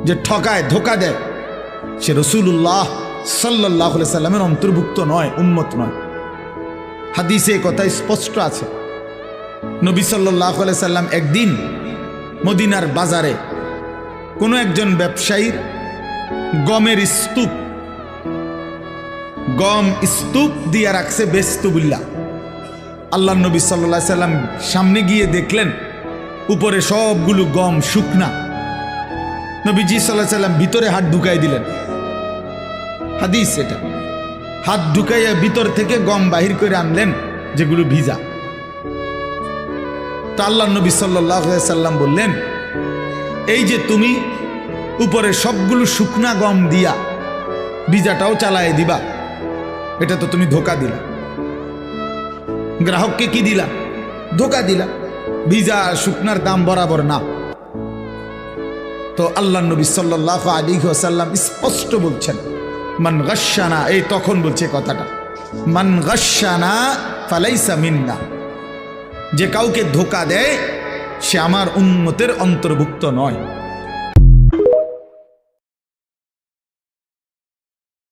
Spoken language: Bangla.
যে ঠকায়, ধোকা দেয়, সে রাসূলুল্লাহ সাল্লাল্লাহু আলাইহি সাল্লামের অন্তর্ভুক্ত নয়, উম্মত নয়। হাদিসে কথা স্পষ্ট আছে। নবী সাল্লাল্লাহু আলাইহি সাল্লাম একদিন মদিনার বাজারে কোনো একজন ব্যবসায়ীর গমের স্তূপ, গম স্তূপ দিয়া রাখছে বেস্তুবিল্লাহ। আল্লাহ নবী সাল্লাল্লাহু আলাইহি সাল্লাম সামনে গিয়ে দেখলেন উপরে সবগুলো গম শুকনা। নবীজি সাল্লাল্লাহু আলাইহি সাল্লাম ভিতরে হাত ঢুকাই দিলেন। হাদিস এটা, হাত ঢুকাইয়া ভিতর থেকে গম বাহির করে আনলেন যেগুলো ভিজা। তো আল্লাহ নবী সাল্লাল্লাহু আলাইহি সাল্লাম বললেন, এই যে তুমি উপরে সবগুলো শুকনা গম দিয়া ভিজাটাও চালায় দিবা, এটা তো তুমি ধোকা দিলা। গ্রাহককে কি দিলা? ধোকা দিলা। ভিজা আর শুকনার দাম বরাবর না। তো আল্লাহ নবী সাল্লাল্লাহু আলাইহি ওয়াসাল্লাম স্পষ্ট বলছেন, মান গাশশানা, এই তখন বলছে কথাটা, মান গাশশানা ফালাইসা মিন্না, যে কাউকে ধোকা দেয় সে আমার উম্মতের অন্তর্ভুক্ত নয়।